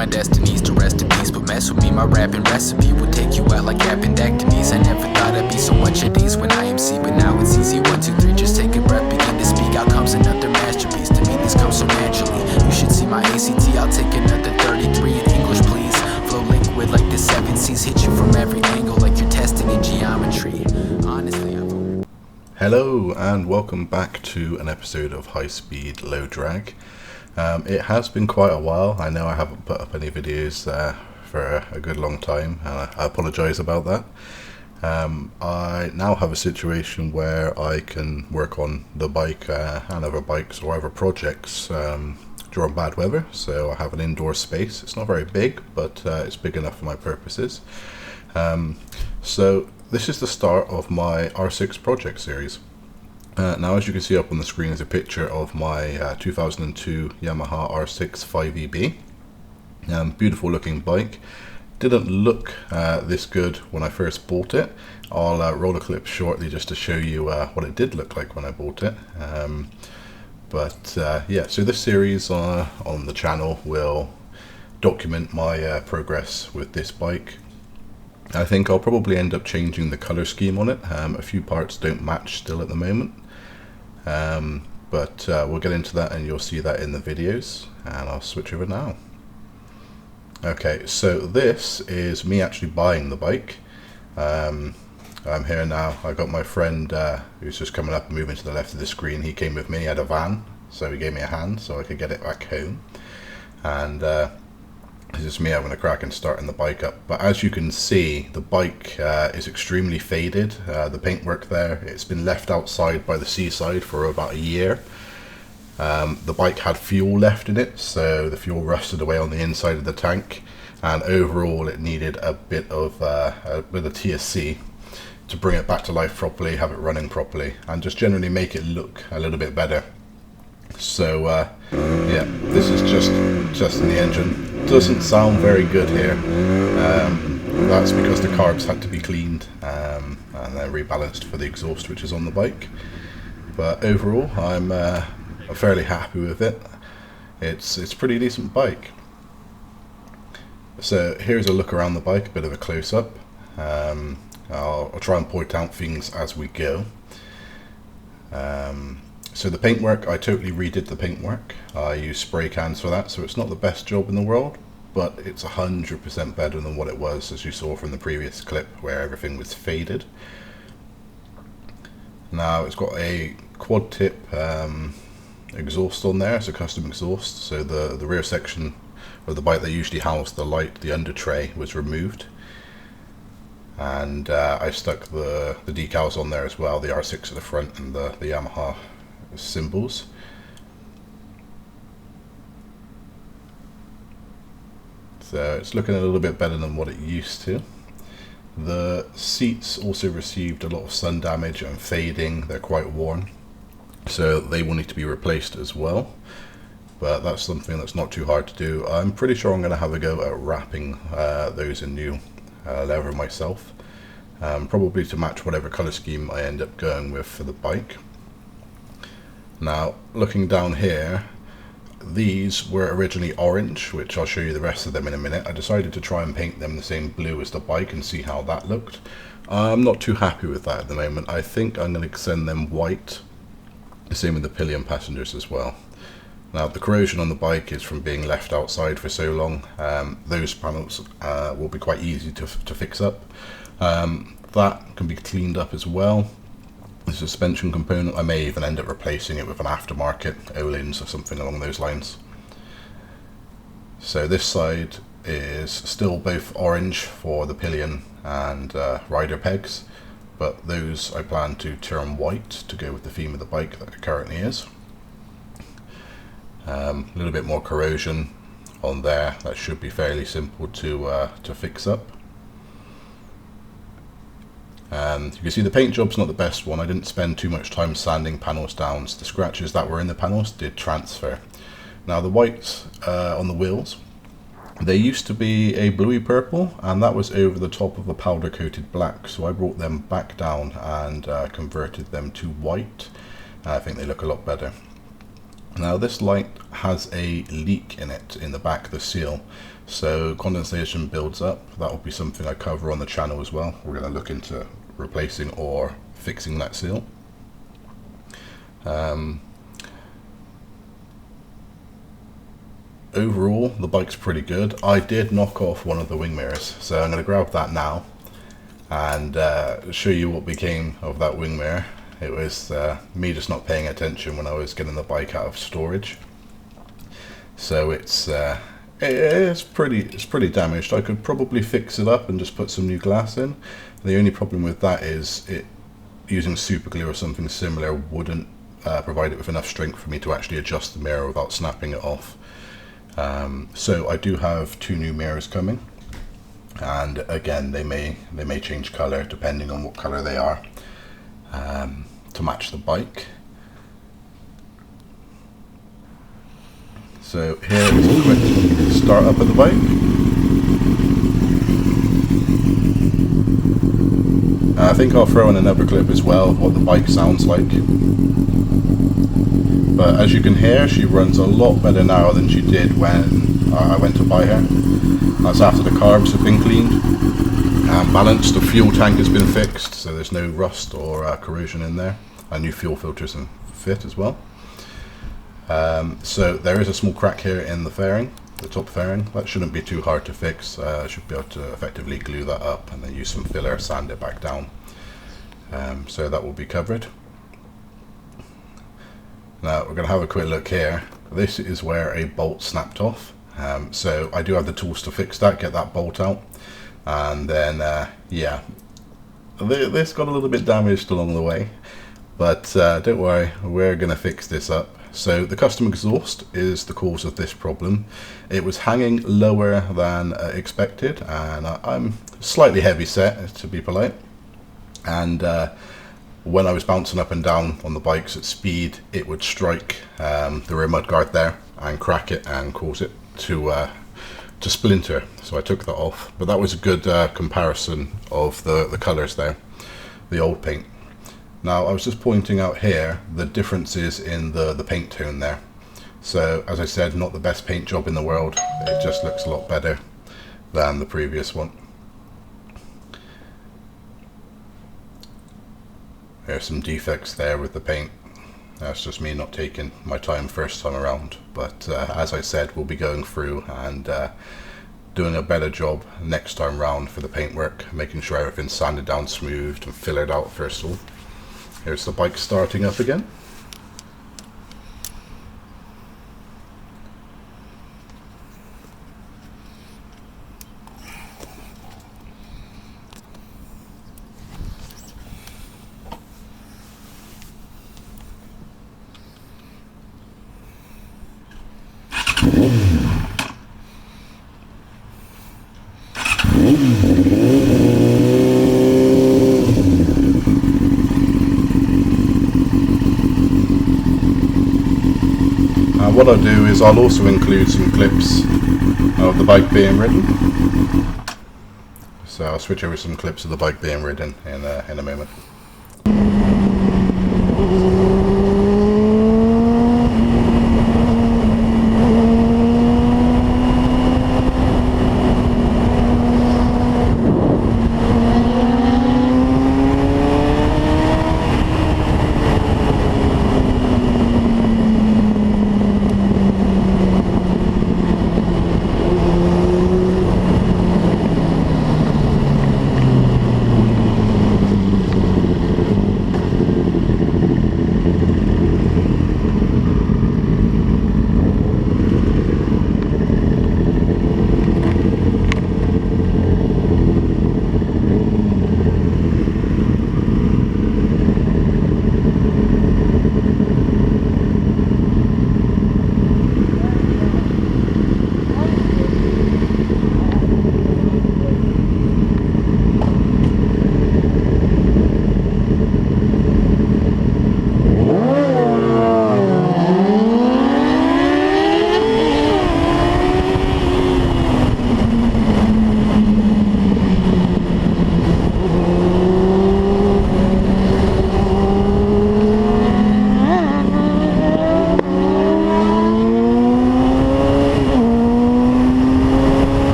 my destinies to rest in peace. But mess with me, my rapping recipe will take you out like appendectomies. I never thought I'd be so much at ease when I MC, but now it's easy. 1, 2, 3, just take a breath, begin to speak. Out comes another masterpiece. To me, this comes so naturally. You should see my ACT. I'll take another 33 in English, please. Flow liquid like the 7 C's, hit you from every angle like you're testing in geometry. Honestly, Hello and welcome back to an episode of High Speed Low Drag. It has been quite a while. I know I haven't put up any videos for a good long time, and I apologise about that. I now have a situation where I can work on the bike and other bikes or other projects during bad weather. So I have an indoor space. It's not very big, but it's big enough for my purposes. So this is the start of my R6 Project series. Now, as you can see up on the screen is a picture of my 2002 Yamaha R6 5EB. Beautiful looking bike. Didn't look this good when I first bought it. I'll roll a clip shortly just to show you what it did look like when I bought it. Yeah, so this series on the channel will document my progress with this bike. I think I'll probably end up changing the color scheme on it. A few parts don't match still at the moment, but we'll get into that and you'll see that in the videos, and I'll switch over now. Okay, so this is me actually buying the bike. I'm here now. I got my friend who's just coming up and moving to the left of the screen. He came with me. He had a van, so he gave me a hand so I could get it back home, and it's just me having a crack and starting the bike up. But as you can see, the bike is extremely faded. The paintwork there, it's been left outside by the seaside for about a year. The bike had fuel left in it, so the fuel rusted away on the inside of the tank, and overall it needed a bit of TSC to bring it back to life properly, have it running properly, and just generally make it look a little bit better. So yeah, this is just in the engine. Doesn't sound very good here. That's because the carbs had to be cleaned and then rebalanced for the exhaust which is on the bike. But overall, I'm fairly happy with it. It's a pretty decent bike. So here's a look around the bike, a bit of a close-up. I'll try and point out things as we go. So the paintwork, I totally redid the paintwork. I used spray cans for that, so it's not the best job in the world, but it's 100% better than what it was, as you saw from the previous clip where everything was faded. Now it's got a quad tip exhaust on there. It's a custom exhaust, so the rear section of the bike that usually housed the light, the under tray, was removed. And I stuck the decals on there as well, the R6 at the front and the Yamaha symbols. So it's looking a little bit better than what it used to. The seats also received a lot of sun damage and fading. They're quite worn, so they will need to be replaced as well, but that's something that's not too hard to do. I'm pretty sure I'm going to have a go at wrapping those in new leather myself, probably to match whatever color scheme I end up going with for the bike. Now, looking down here, these were originally orange, which I'll show you the rest of them in a minute. I decided to try and paint them the same blue as the bike and see how that looked. I'm not too happy with that at the moment. I think I'm going to send them white. The same with the pillion passengers as well. Now, the corrosion on the bike is from being left outside for so long. Those panels will be quite easy to fix up. That can be cleaned up as well. The suspension component, I may even end up replacing it with an aftermarket Öhlins or something along those lines. So this side is still both orange for the pillion and rider pegs, but those I plan to turn white to go with the theme of the bike that it currently is. A little bit more corrosion on there. That should be fairly simple to fix up. And you can see the paint job's not the best one. I didn't spend too much time sanding panels down. So the scratches that were in the panels did transfer. Now the whites on the wheels, they used to be a bluey purple, and that was over the top of a powder coated black. So I brought them back down and converted them to white. I think they look a lot better. Now this light has a leak in it in the back of the seal, so condensation builds up. That will be something I cover on the channel as well. We're going to look into replacing or fixing that seal. Overall, the bike's pretty good. I did knock off one of the wing mirrors, so I'm going to grab that now and show you what became of that wing mirror. It was me just not paying attention when I was getting the bike out of storage. So it's pretty damaged. I could probably fix it up and just put some new glass in. The only problem with that is using super glue or something similar wouldn't provide it with enough strength for me to actually adjust the mirror without snapping it off. So I do have 2 new mirrors coming, and again they may change color depending on what color they are, to match the bike. So here is a quick start up of the bike. I think I'll throw in another clip as well of what the bike sounds like. But as you can hear, she runs a lot better now than she did when I went to buy her. That's after the carbs have been cleaned and balanced. The fuel tank has been fixed, so there's no rust or corrosion in there. And new fuel filters and fit as well. So there is a small crack here in the fairing, the top fairing. That shouldn't be too hard to fix. I should be able to effectively glue that up and then use some filler, sand it back down. So that will be covered. Now we're going to have a quick look here. This is where a bolt snapped off. So I do have the tools to fix that, get that bolt out. And then, yeah, this got a little bit damaged along the way. But don't worry, we're going to fix this up. So the custom exhaust is the cause of this problem. It was hanging lower than expected, and I'm slightly heavy set, to be polite. And when I was bouncing up and down on the bikes at speed, it would strike the rear mudguard there and crack it and cause it to splinter. So I took that off, but that was a good comparison of the colors there, the old paint. Now I was just pointing out here the differences in the paint tone there. So as I said, not the best paint job in the world. It just looks a lot better than the previous one. There's some defects there with the paint. That's just me not taking my time first time around. But as I said, we'll be going through and doing a better job next time round for the paintwork, making sure everything's sanded down, smoothed and fillered out first of all. Here's the bike starting up again. What I'll do is I'll also include some clips of the bike being ridden. So I'll switch over some clips of the bike being ridden in a moment.